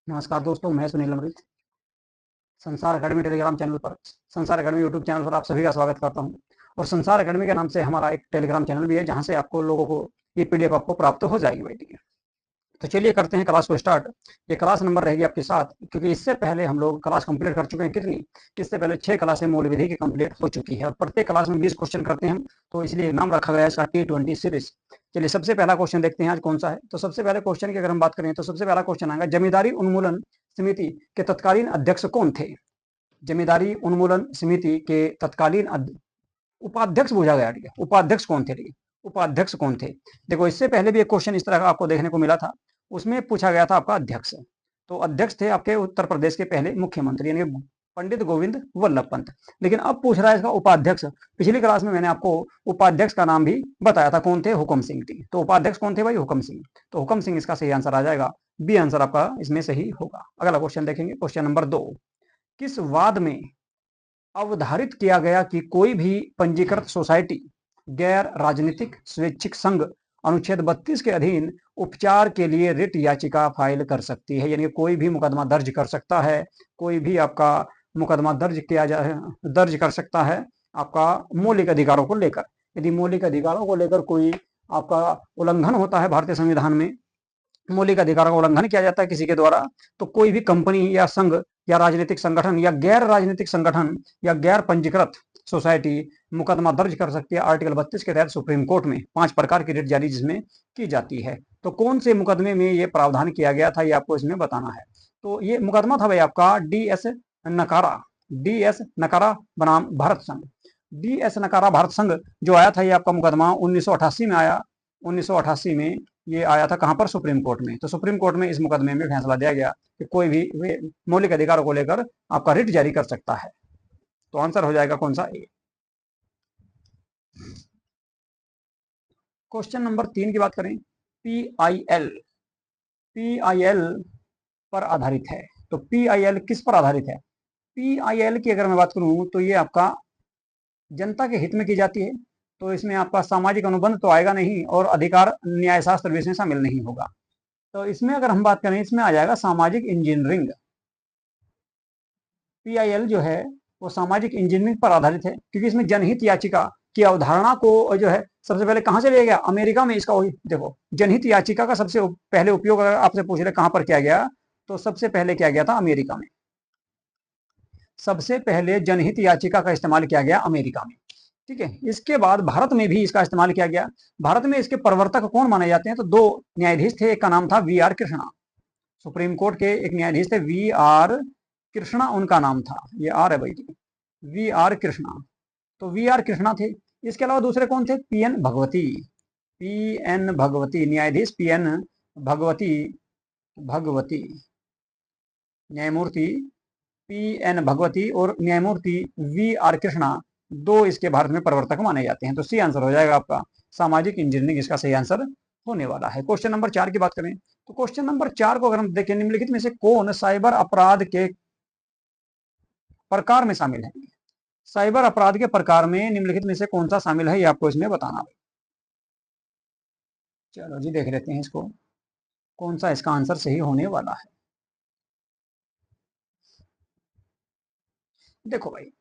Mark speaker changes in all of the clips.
Speaker 1: नमस्कार दोस्तों, मैं सुनील अमृत संसार अकेडमी टेलीग्राम चैनल पर संसार अकेडमी यूट्यूब चैनल पर आप सभी का स्वागत करता हूं। और संसार अकेडमी के नाम से हमारा एक टेलीग्राम चैनल भी है, जहां से आपको लोगों को ये पीडीएफ आपको प्राप्त हो जाएगी भाई। ठीक है, तो चलिए करते हैं क्लास को स्टार्ट। ये क्लास नंबर रहेगी आपके साथ, क्योंकि इससे पहले हम लोग क्लास कंप्लीट कर चुके हैं। कितनी? इससे पहले 6 क्लासें मूल विधि की कंप्लीट हो चुकी है और प्रत्येक क्लास में 20 क्वेश्चन करते हैं हम, तो इसलिए नाम रखा गया है इसका T20 सीरीज। चलिए सबसे पहला क्वेश्चन देखते हैं आज कौन सा है। तो सबसे पहले क्वेश्चन की अगर हम बात करें तो सबसे पहला क्वेश्चन आएगा, जमींदारी उन्मूलन समिति के तत्कालीन अध्यक्ष कौन थे? जमींदारी उन्मूलन समिति के तत्कालीन उपाध्यक्ष पूछा गया। ठीक है, उपाध्यक्ष कौन थे? ठीक है, उपाध्यक्ष कौन थे? देखो, इससे पहले भी एक क्वेश्चन इस तरह का आपको देखने को मिला था, उसमें पूछा गया था आपका अध्यक्ष। तो अध्यक्ष थे आपके उत्तर प्रदेश के पहले मुख्यमंत्री, यानी पंडित गोविंद वल्लभ पंत। लेकिन अब पूछ रहा है इसका उपाध्यक्ष। पिछली क्लास में मैंने आपको उपाध्यक्ष का नाम भी बताया था, कौन थे? हुक्म सिंह। तो उपाध्यक्ष कौन थे भाई? हुक्म सिंह। तो हुक्म सिंह इसका सही आंसर आ जाएगा, बी आंसर आपका इसमें सही होगा। अगला क्वेश्चन देखेंगे, क्वेश्चन नंबर 2। किस वाद में अवधारित किया गया कि कोई भी पंजीकृत सोसाइटी गैर राजनीतिक स्वैच्छिक संघ अनुच्छेद 32 के अधीन उपचार के लिए रिट याचिका फाइल कर सकती है? यानी कोई भी मुकदमा दर्ज कर सकता है, कोई भी आपका मुकदमा दर्ज कर सकता है आपका मौलिक अधिकारों को लेकर। यदि मौलिक अधिकारों को लेकर कोई आपका उल्लंघन होता है भारतीय संविधान में, मौलिक अधिकारों का उल्लंघन किया जाता है किसी के द्वारा, तो कोई भी कंपनी या संघ या राजनीतिक संगठन या गैर राजनीतिक संगठन या गैर पंजीकृत सोसाइटी मुकदमा दर्ज कर सकती है आर्टिकल 32 के तहत सुप्रीम कोर्ट में। 5 प्रकार की रिट जारी जिसमें की जाती है। तो कौन से मुकदमे में ये प्रावधान किया गया था, ये आपको इसमें बताना है। तो ये मुकदमा था भाई आपका डी एस नकारा बनाम भारत संघ। डी एस नकारा भारत संघ जो आया था, ये आपका मुकदमा 1988 में आया। 1988 में ये आया था, कहां पर? सुप्रीम कोर्ट में। तो सुप्रीम कोर्ट में इस मुकदमे में फैसला दिया गया कि कोई भी मौलिक अधिकारों को लेकर आपका रिट जारी कर सकता है। तो आंसर हो जाएगा कौन सा? ए। क्वेश्चन नंबर 3 की बात करें, पीआईएल पर आधारित है। तो पीआईएल किस पर आधारित है? पीआईएल की अगर मैं बात करूं तो ये आपका जनता के हित में की जाती है। तो इसमें आपका सामाजिक अनुबंध तो आएगा नहीं, और अधिकार न्याय शास्त्र भी इसमें शामिल नहीं होगा। तो इसमें अगर हम बात करें, इसमें आ जाएगा सामाजिक इंजीनियरिंग। पीआईएल जो है वो सामाजिक इंजीनियरिंग पर आधारित है, क्योंकि इसमें जनहित याचिका की अवधारणा को जो है सबसे पहले कहां से लिया गया? अमेरिका में। इसका वही देखो, जनहित याचिका का सबसे पहले उपयोग अगर आपसे पूछ रहे कहां पर किया गया, तो सबसे पहले किया गया था अमेरिका में। सबसे पहले जनहित याचिका का इस्तेमाल किया गया अमेरिका में। ठीक है, इसके बाद भारत में भी इसका इस्तेमाल किया गया। भारत में इसके प्रवर्तक कौन माने जाते हैं? तो 2 न्यायाधीश थे, एक का नाम था V R Krishna. Supreme Court के एक न्यायाधीश थे वी आर कृष्णा, उनका नाम था, ये आर है भाई, वी आर कृष्णा। तो वी आर कृष्णा थे। इसके अलावा दूसरे कौन थे? पी एन भगवती, न्यायाधीश भगवती भगवती न्यायमूर्ति पी एन भगवती और न्यायमूर्ति वी आर कृष्णा, 2 इसके भारत में प्रवर्तक माने जाते हैं। तो सी आंसर हो जाएगा आपका सामाजिक इंजीनियरिंग, इसका सही आंसर होने वाला है। क्वेश्चन नंबर 4 की बात करें तो क्वेश्चन नंबर 4 को अगर हम देखें, निम्नलिखित में से कौन साइबर अपराध के प्रकार में शामिल है? साइबर अपराध के प्रकार में निम्नलिखित में से कौन सा शामिल है, ये आपको इसमें बताना है। चलो जी, देख लेते हैं इसको, कौन सा इसका आंसर सही होने वाला है। देखो भाई,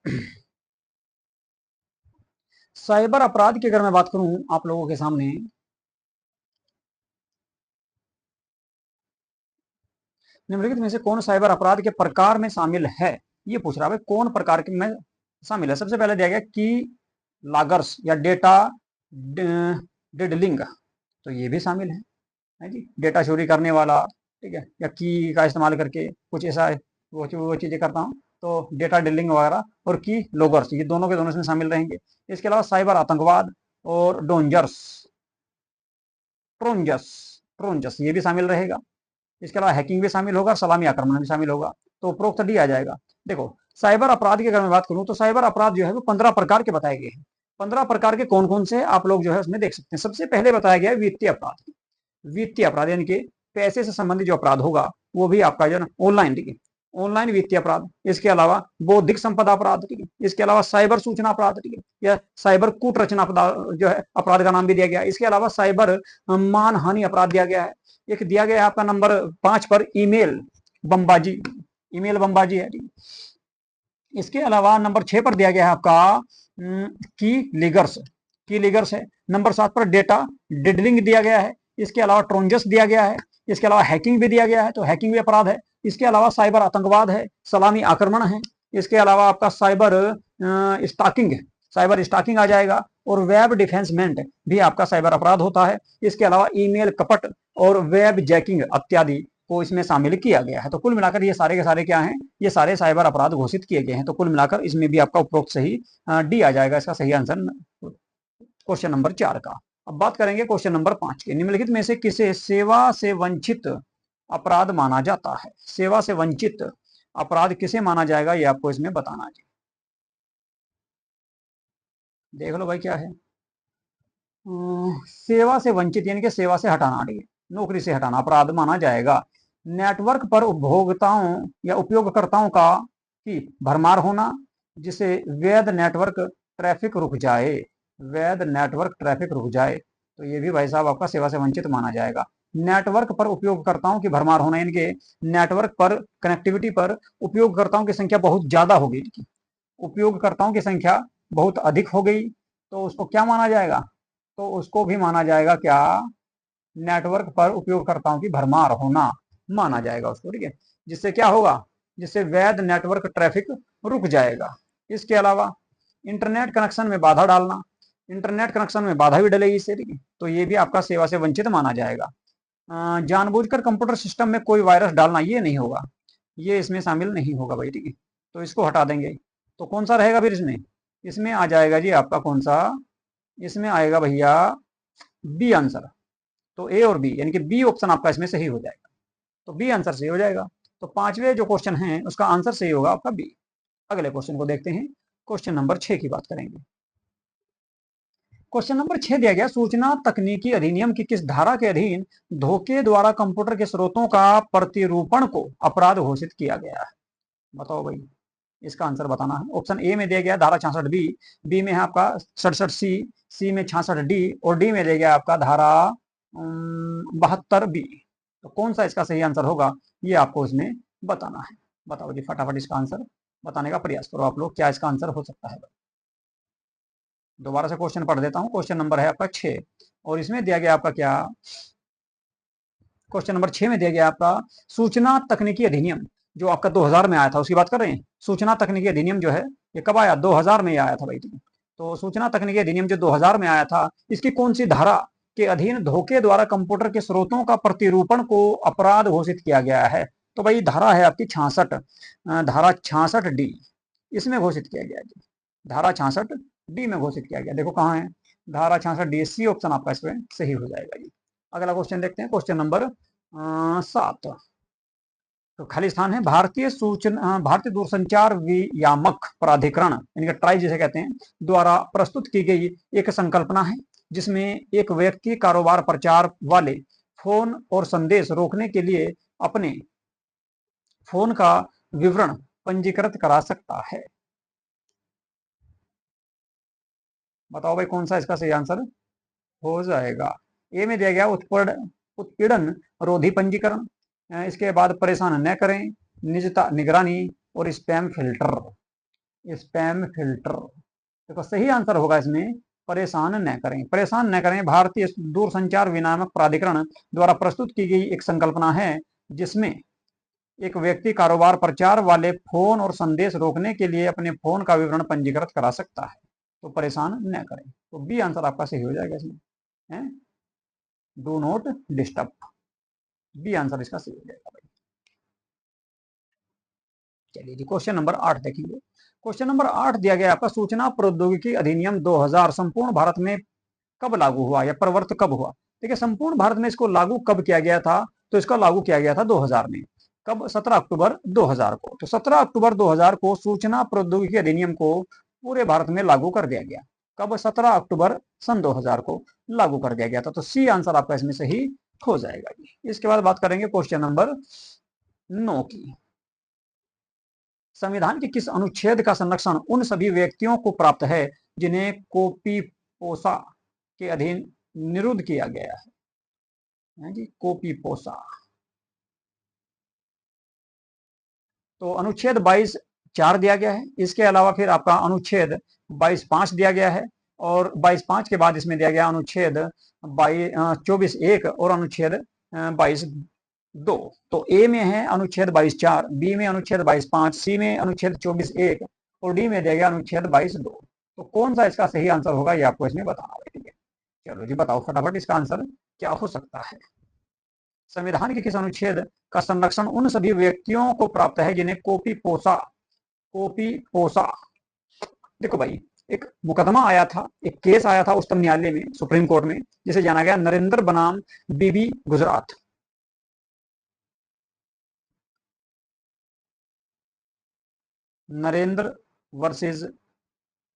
Speaker 1: साइबर अपराध की अगर मैं बात करूं आप लोगों के सामने, निम्नलिखित में से कौन साइबर अपराध के प्रकार में शामिल है, ये पूछ रहा है। कौन प्रकार के में शामिल है? सबसे पहले दिया गया की लागर्स या डेटा डिडलिंग, तो ये भी शामिल है जी, डेटा चोरी करने वाला। ठीक है, या की का इस्तेमाल करके कुछ ऐसा वो चीजें करता हूँ, तो डेटा डिलिंग वगैरह और की लोगर्स, ये दोनों के दोनों इसमें शामिल रहेंगे। इसके अलावा साइबर आतंकवाद और ट्रोंजस ट्रोंजस ये भी शामिल रहेगा। इसके अलावा हैकिंग भी शामिल होगा, सलामी आक्रमण भी शामिल होगा। तो उपरोक्त डी आ जाएगा। देखो, साइबर अपराध की अगर मैं बात करूं तो साइबर अपराध जो है वो 15 प्रकार के बताए गए हैं। 15 प्रकार के कौन कौन से आप लोग जो है उसमें देख सकते हैं। सबसे पहले बताया गया है वित्तीय अपराध। वित्तीय अपराध यानी कि पैसे से संबंधित जो अपराध होगा वो भी आपका जो है ऑनलाइन, ठीक है, ऑनलाइन वित्तीय अपराध। इसके अलावा बौद्धिक संपदा अपराध, ठीक है, इसके अलावा साइबर सूचना अपराध, ठीक है, या साइबर कूटरचना जो है अपराध का नाम भी दिया गया। इसके अलावा साइबर मानहानि अपराध दिया गया है। एक दिया गया है आपका नंबर 5 पर ईमेल बमबाजी, ईमेल बमबाजी है। इसके अलावा नंबर 6 पर दिया गया है आपका की लीगर्स है। नंबर 7 पर डेटा डिडलिंग दिया गया है। इसके अलावा ट्रोंजस दिया गया है। इसके अलावा हैकिंग भी दिया गया है, तो हैकिंग भी अपराध है। इसके अलावा साइबर आतंकवाद है, सलामी आक्रमण है। इसके अलावा आपका स्टाकिंग है, साइबर स्टाकिंग आ जाएगा। और वेब डिफेंसमेंट भी आपका साइबर अपराध होता है। इसके अलावा ईमेल कपट और वेब जैकिंग इत्यादि को इसमें शामिल किया गया है। तो कुल मिलाकर ये सारे के सारे क्या हैं, ये सारे साइबर अपराध घोषित किए गए हैं। तो कुल मिलाकर इसमें भी आपका उपरोक्त सही डी आ जाएगा, इसका सही आंसर क्वेश्चन नंबर 4 का। अब बात करेंगे क्वेश्चन नंबर 5 के। निम्नलिखित में से किसे सेवा से वंचित अपराध माना जाता है? सेवा से वंचित अपराध किसे माना जाएगा, ये आपको इसमें बताना है। देख लो भाई क्या है। सेवा से वंचित यानी कि सेवा से हटाना, नौकरी से हटाना अपराध माना जाएगा। नेटवर्क पर उपभोक्ताओं या उपयोगकर्ताओं का की भरमार होना, जिसे वैध नेटवर्क ट्रैफिक रुक जाए, वैध नेटवर्क ट्रैफिक रुक जाए, तो ये भी भाई साहब आपका सेवा से वंचित माना जाएगा। नेटवर्क पर उपयोगकर्ताओं की भरमार होना यानी कि नेटवर्क पर कनेक्टिविटी पर उपयोगकर्ताओं की संख्या बहुत ज्यादा हो गई, उपयोगकर्ताओं की संख्या बहुत अधिक हो गई, तो उसको क्या माना जाएगा? तो उसको भी माना जाएगा क्या? नेटवर्क पर उपयोगकर्ताओं की भरमार होना माना जाएगा उसको, ठीक है। जिससे क्या होगा? जिससे वैध नेटवर्क ट्रैफिक रुक जाएगा। इसके अलावा इंटरनेट कनेक्शन में बाधा डालना, इंटरनेट कनेक्शन में बाधा भी डलेगी इससे, ठीक है। तो ये भी आपका सेवा से वंचित माना जाएगा। जानबूझकर कंप्यूटर सिस्टम में कोई वायरस डालना, ये नहीं होगा, ये इसमें शामिल नहीं होगा भाई, ठीक है। तो इसको हटा देंगे। तो कौन सा रहेगा फिर इसमें? इसमें आ जाएगा जी आपका कौन सा? इसमें आएगा भैया बी आंसर। तो ए और बी यानी कि बी ऑप्शन आपका इसमें सही हो जाएगा। तो बी आंसर सही हो जाएगा। तो पांचवें जो क्वेश्चन है उसका आंसर सही होगा आपका बी। अगले क्वेश्चन को देखते हैं। क्वेश्चन नंबर 6 की बात करेंगे। क्वेश्चन नंबर 6 दिया गया, सूचना तकनीकी अधिनियम की किस धारा के अधीन धोखे द्वारा कंप्यूटर के स्रोतों का प्रतिरूपण को अपराध घोषित किया गया है? बताओ भाई, इसका आंसर बताना है। ऑप्शन ए में दिया गया धारा 66 बी में है आपका 67 सी में 66 डी और डी में दिया गया आपका धारा 72 बी। तो कौन सा इसका सही आंसर होगा, ये आपको इसमें बताना है। बताओ जी फटाफट इसका आंसर बताने का प्रयास करो आप लोग, क्या इसका आंसर हो सकता है। दोबारा से क्वेश्चन पढ़ देता हूँ। क्वेश्चन नंबर है आपका 6 और इसमें दिया गया आपका क्या? क्वेश्चन नंबर 6 में दिया गया आपका सूचना तकनीकी अधिनियम जो आपका 2000 में आया था, उसकी बात कर रहे हैं। सूचना तकनीकी अधिनियम जो है ये कब आया? 2000 में आया था भाई। तो सूचना तकनीकी अधिनियम जो 2000 में आया था, इसकी कौन सी धारा के अधीन धोखे द्वारा कंप्यूटर के स्रोतों का प्रतिरूपण को अपराध घोषित किया गया है? तो भाई धारा है आपकी 66, धारा 66 डी इसमें घोषित किया गया जी। धारा 66 डी में घोषित किया गया। देखो कहाँ है धारा 66 डी, सी ऑप्शन आपका इसमें सही हो जाएगा जी। अगला क्वेश्चन देखते हैं। Question number 7। तो खाली स्थान है। भारतीय दूरसंचार वियामक प्राधिकरण यानी कि ट्राई जिसे कहते हैं द्वारा प्रस्तुत की गई एक संकल्पना है जिसमें एक व्यक्ति कारोबार प्रचार वाले फोन और संदेश रोकने के लिए अपने फोन का विवरण पंजीकृत करा सकता है। बताओ भाई कौन सा इसका सही आंसर हो जाएगा? ए में दिया गया उत्पीड़न रोधी पंजीकरण, इसके बाद परेशान न करें, निजता निगरानी और स्पैम फिल्टर। स्पैम फिल्टर देखो सही आंसर होगा इसमें परेशान न करें। परेशान न करें भारतीय दूरसंचार विनियामक प्राधिकरण द्वारा प्रस्तुत की गई एक संकल्पना है जिसमें एक व्यक्ति कारोबार प्रचार वाले फोन और संदेश रोकने के लिए अपने फोन का विवरण पंजीकृत करा सकता है। तो परेशान न करें, तो बी आंसर आपका सही हो जाएगा इसमें, है do not disturb. B answer इसका सही हो जाएगा भाई। चलिए जी क्वेश्चन नंबर 8 देखेंगे। क्वेश्चन नंबर 8 दिया गया आपका सूचना प्रौद्योगिकी अधिनियम 2000 संपूर्ण भारत में कब लागू हुआ या प्रवर्त कब हुआ? देखिए संपूर्ण भारत में इसको लागू कब किया गया था? तो इसका लागू किया गया था 2000 में। कब? 17 अक्टूबर 2000 को। तो 17 अक्टूबर 2000 को सूचना प्रौद्योगिकी अधिनियम को पूरे भारत में लागू कर दिया गया। कब? 17 अक्टूबर सन 2000 को लागू कर दिया गया था। तो सी आंसर आपका इसमें सही हो जाएगा। इसके बाद बात करेंगे क्वेश्चन नंबर 9 की। संविधान के किस अनुच्छेद का संरक्षण उन सभी व्यक्तियों को प्राप्त है जिन्हें कोपीपोसा के अधीन निरुद्ध किया गया है जी? कोपीपोसा तो अनुच्छेद 22(4) दिया गया है। इसके अलावा फिर आपका अनुच्छेद 22(5) दिया गया है, और 22(5) के बाद इसमें दिया गया अनुच्छेद 24(1) और अनुच्छेद 22(2). तो ए में है अनुच्छेद 22(4), बी में अनुच्छेद 22(5), सी में अनुच्छेद 24(1) और डी में दिया गया अनुच्छेद 22(2). तो कौन सा इसका सही आंसर होगा ये आपको इसमें बताना है। ठीक है, चलो जी बताओ फटाफट इसका आंसर क्या हो सकता है। संविधान के किस अनुच्छेद का संरक्षण उन सभी व्यक्तियों को प्राप्त है जिन्हें कोपी पोसा। देखो भाई, एक मुकदमा आया था, एक केस आया था उच्चतम न्यायालय में, सुप्रीम कोर्ट में, जिसे जाना गया नरेंद्र बनाम B B Gujarat. Narendra versus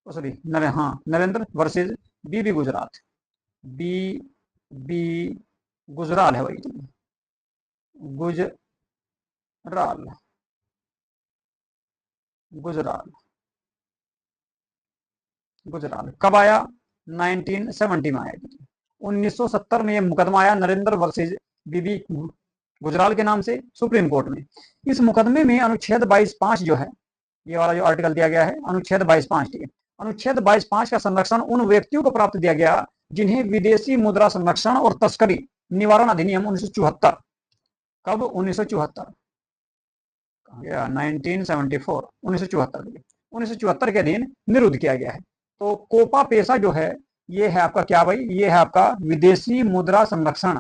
Speaker 1: sorry Narendra versus B B Gujarat. B B Gujral है भाई, गुजराल गुजराल गुजराल कब आया? 1970 में आया। 1970 में यह मुकदमा आया नरेंद्र वर्सेस बीबी गुजराल के नाम से सुप्रीम कोर्ट में। इस मुकदमे में अनुच्छेद 22(5) जो है, ये वाला जो आर्टिकल दिया गया है अनुच्छेद 22(5), ठीक है, अनुच्छेद 22(5) का संरक्षण उन व्यक्तियों को प्राप्त दिया गया जिन्हें विदेशी मुद्रा संरक्षण और तस्करी निवारण अधिनियम 1974। कब? 1974, 1974, 1974 के अधीन निरुद्ध किया गया है। तो कोपा पेशा जो है ये है आपका क्या भाई? ये है आपका विदेशी मुद्रा संरक्षण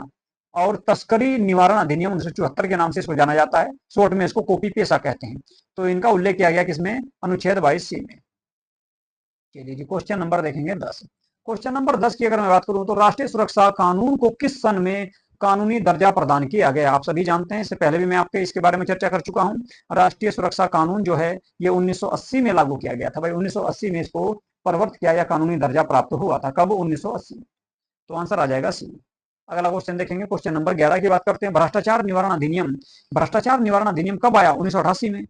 Speaker 1: और तस्करी निवारण अधिनियम 1974 के नाम से इसको जाना जाता है। शॉर्ट में इसको कोपी पेशा कहते हैं। तो इनका उल्लेख किया गया किसमें? अनुच्छेद 22(c) में। चलिए जी क्वेश्चन नंबर देखेंगे 10। क्वेश्चन नंबर 10 की अगर मैं बात करूं तो राष्ट्रीय सुरक्षा कानून को किस सन में कानूनी दर्जा प्रदान किया गया? आप सभी जानते हैं, इससे पहले भी मैं आपके इसके बारे में चर्चा कर चुका हूं। राष्ट्रीय सुरक्षा कानून जो है ये 1980 में लागू किया गया था भाई। 1980 में इसको प्रवर्त किया या कानूनी दर्जा प्राप्त हुआ था। कब? 1980। तो आंसर आ जाएगा सी। अगला क्वेश्चन देखेंगे, क्वेश्चन नंबर 11 की बात करते हैं। भ्रष्टाचार निवारण अधिनियम, भ्रष्टाचार निवारण अधिनियम कब आया? 1988 में।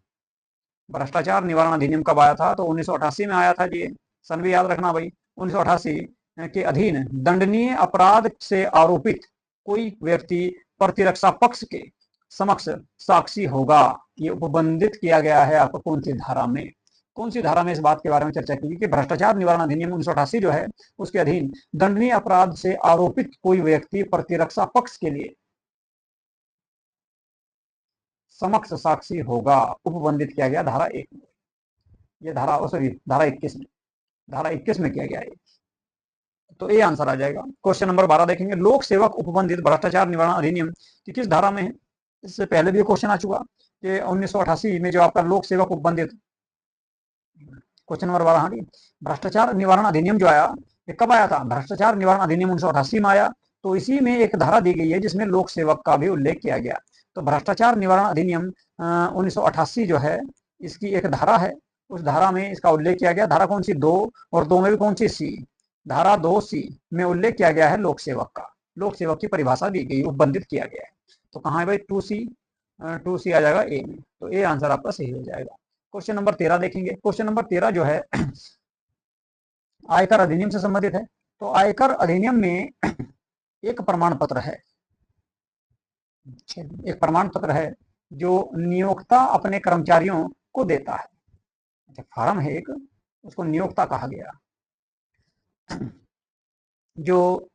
Speaker 1: भ्रष्टाचार निवारण अधिनियम कब आया था? तो 1988 में आया था जी। सन भी याद रखना भाई। 1988 के अधीन दंडनीय अपराध से आरोपित कोई व्यक्ति प्रतिरक्षा पक्ष के समक्ष साक्षी होगा। ये उपबंधित किया गया है आपको कौन सी धारा में? कौन सी धारा में इस बात के बारे में चर्चा की कि भ्रष्टाचार निवारण अधिनियम 1988 जो है उसके अधीन दंडनीय अपराध से आरोपित कोई व्यक्ति प्रतिरक्षा पक्ष के लिए समक्ष साक्षी होगा, उपबंधित किया गया धारा 1 में। ये धारा सॉरी धारा 21 में, धारा 21 में किया गया है। तो ये आंसर आ जाएगा। क्वेश्चन नंबर 12 देखेंगे, लोक सेवक उपबंधित भ्रष्टाचार निवारण अधिनियम की किस धारा में है? इससे पहले भी क्वेश्चन आ चुका कि 1988 में जो आपका लोक सेवक उपबंधित, क्वेश्चन नंबर 12, हाँ भ्रष्टाचार निवारण अधिनियम जो आया ये कब आया था? भ्रष्टाचार निवारण अधिनियम 1988 में आया। तो इसी में एक धारा दी गई है जिसमें लोक सेवक का भी उल्लेख किया गया। तो भ्रष्टाचार निवारण अधिनियम 1988 जो है इसकी एक धारा है, उस धारा में इसका उल्लेख किया गया। धारा कौन सी? 2, और 2 में भी कौन सी? सी। धारा 2(c) में उल्लेख किया गया है लोक सेवक का। लोक सेवक की परिभाषा दी गई, उपबंधित किया गया है। तो कहाँ है भाई? 2c आ जाएगा ए में। तो ए आंसर आपका सही हो जाएगा। क्वेश्चन नंबर 13 देखेंगे। क्वेश्चन नंबर 13 जो है आयकर अधिनियम से संबंधित है। तो आयकर अधिनियम में एक प्रमाण पत्र है, एक प्रमाण पत्र है जो नियोक्ता अपने कर्मचारियों को देता है। अच्छा, फार्म है एक, उसको नियोक्ता कहा गया। जो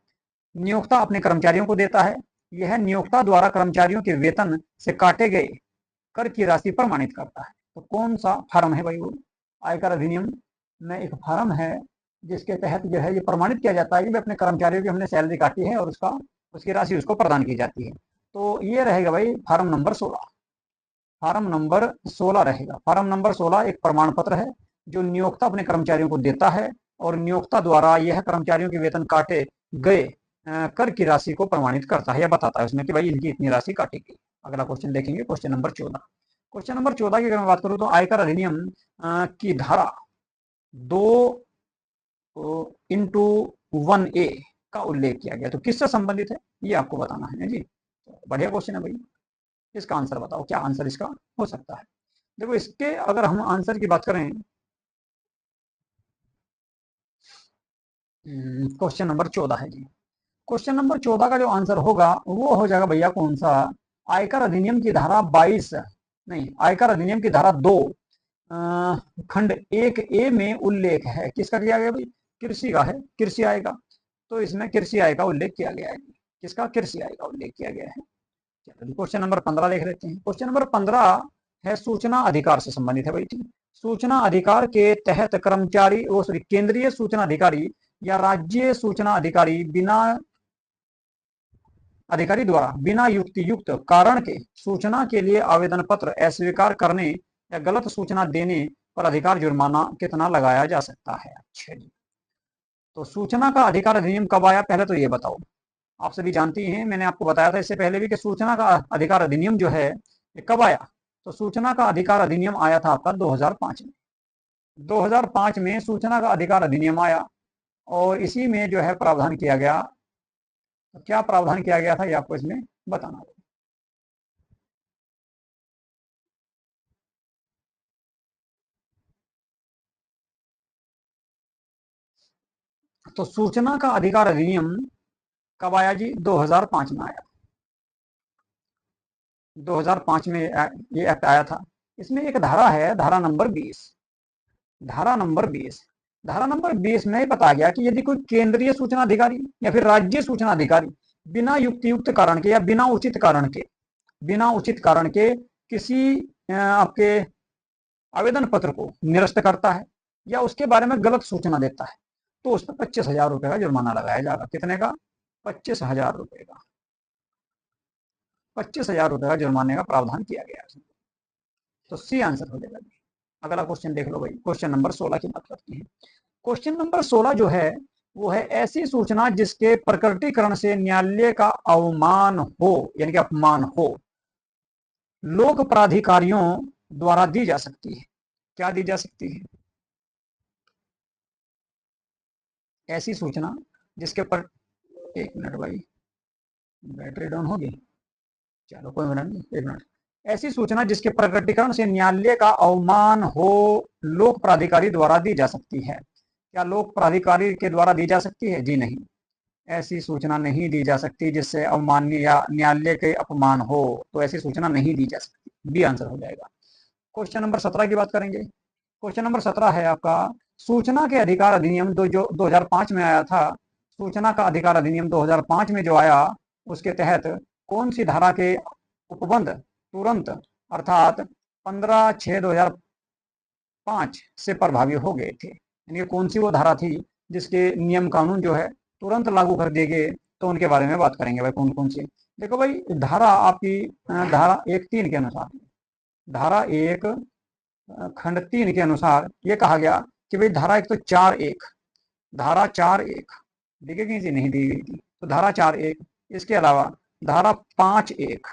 Speaker 1: नियोक्ता अपने कर्मचारियों को देता है, यह नियोक्ता द्वारा कर्मचारियों के वेतन से काटे गए कर की राशि प्रमाणित करता है। तो कौन सा फार्म है भाई? वो आयकर अधिनियम में एक फार्म है जिसके तहत जो है ये प्रमाणित किया जाता है कि अपने कर्मचारियों की हमने सैलरी काटी है और उसकी राशि उसको प्रदान की जाती है। तो ये रहेगा भाई फार्म नंबर 16। फार्म नंबर 16 रहेगा। फार्म नंबर 16 एक प्रमाण पत्र है जो नियोक्ता अपने कर्मचारियों को देता है और नियोक्ता द्वारा यह कर्मचारियों के वेतन काटे गए कर की राशि को प्रमाणित करता है या बताता है उसमें कि भाई इनकी इतनी राशि काटेगी। अगला क्वेश्चन देखेंगे, क्वेश्चन नंबर 14। क्वेश्चन नंबर 14 की अगर मैं बात करूं तो आयकर अधिनियम की धारा 2(1)(a) का उल्लेख किया गया। तो किससे संबंधित है ये आपको बताना है जी। बढ़िया क्वेश्चन है भाई, इसका आंसर बताओ, क्या आंसर इसका हो सकता है? देखो इसके अगर हम आंसर की बात करें, क्वेश्चन नंबर 14 है जी। क्वेश्चन नंबर 14 का जो आंसर होगा वो हो जाएगा भैया कौन सा? आयकर अधिनियम की धारा 22 नहीं, आयकर अधिनियम की धारा 2 खंड 1A में उल्लेख है, किसका किया गया भाई? कृषि का है, कृषि आय का। तो इसमें कृषि आय का उल्लेख किया गया है। किसका? कृषि आय का उल्लेख किया गया है। चलो क्वेश्चन नंबर 15 देख लेते हैं। क्वेश्चन नंबर 15 है सूचना अधिकार से संबंधित है भाई। सूचना अधिकार के तहत कर्मचारी वो सॉरी केंद्रीय सूचना अधिकारी या राज्य सूचना अधिकारी अधिकारी द्वारा बिना युक्त कारण के सूचना के लिए आवेदन पत्र अस्वीकार करने या गलत सूचना देने पर अधिकार जुर्माना कितना लगाया जा सकता है? अच्छा जी, तो सूचना का अधिकार अधिनियम कब आया, पहले तो ये बताओ। आप सभी जानती हैं, मैंने आपको बताया था इससे पहले भी कि सूचना का अधिकार अधिनियम जो है ये कब आया। तो सूचना का अधिकार अधिनियम आया था आपका 2005 में। 2005 में सूचना का अधिकार अधिनियम आया और इसी में जो है प्रावधान किया गया। तो क्या प्रावधान किया गया था ये आपको इसमें बताना होगा। तो सूचना का अधिकार अधिनियम कब आया जी? 2005 में आया। 2005 में ये एक्ट आया था। इसमें एक धारा है, धारा नंबर 20। धारा नंबर 20 धारा नंबर 20 में बताया गया कि यदि कोई केंद्रीय सूचना अधिकारी या फिर राज्य सूचना अधिकारी बिना युक्त कारण के या बिना उचित कारण के किसी आपके आवेदन पत्र को निरस्त करता है या उसके बारे में गलत सूचना देता है तो उस पर 25,000 रुपए का जुर्माना लगाया जाएगा। कितने का? 25,000 रुपए का। 25,000 रुपए का जुर्माने का प्रावधान किया गया है। तो सी आंसर हो जाएगा। अगला क्वेश्चन देख लो भाई। क्वेश्चन नंबर 16 की बात करते हैं। क्वेश्चन नंबर 16 जो है वो है ऐसी सूचना जिसके प्रकटीकरण से न्यायालय का अवमान हो यानी कि अपमान हो लोक प्राधिकारियों द्वारा दी जा सकती है। क्या दी जा सकती है? ऐसी सूचना जिसके पर एक मिनट भाई, बैटरी डाउन होगी। चलो कोई मिनट नहीं, एक मिनट। ऐसी सूचना जिसके प्रकटीकरण से न्यायालय का अवमान हो लोक प्राधिकारी द्वारा दी जा सकती है। क्या लोक प्राधिकारी के द्वारा दी जा सकती है? जी नहीं, ऐसी सूचना नहीं दी जा सकती जिससे अवमाननीय या न्यायालय के अपमान हो। तो ऐसी सूचना नहीं दी जा सकती। बी आंसर हो जाएगा। क्वेश्चन नंबर 17 की बात करेंगे। क्वेश्चन नंबर 17 है आपका सूचना के अधिकार अधिनियम जो 2005 में आया था। सूचना का अधिकार अधिनियम 2005 में जो आया उसके तहत कौन सी धारा के उपबंध तुरंत अर्थात 15/6/2005 से प्रभावी हो गए थे? यानी कौन सी वो धारा थी जिसके नियम कानून जो है तुरंत लागू कर दिए गए? तो उनके बारे में बात करेंगे भाई, कौन कौन सी। देखो भाई, धारा आपकी धारा 1(3) के अनुसार, धारा 1 खंड 3 के अनुसार ये कहा गया कि भाई धारा 1 तो 4(1), धारा 4(1) दी गई थी? नहीं दी गई थी। तो धारा 4(1), इसके अलावा धारा 5(1),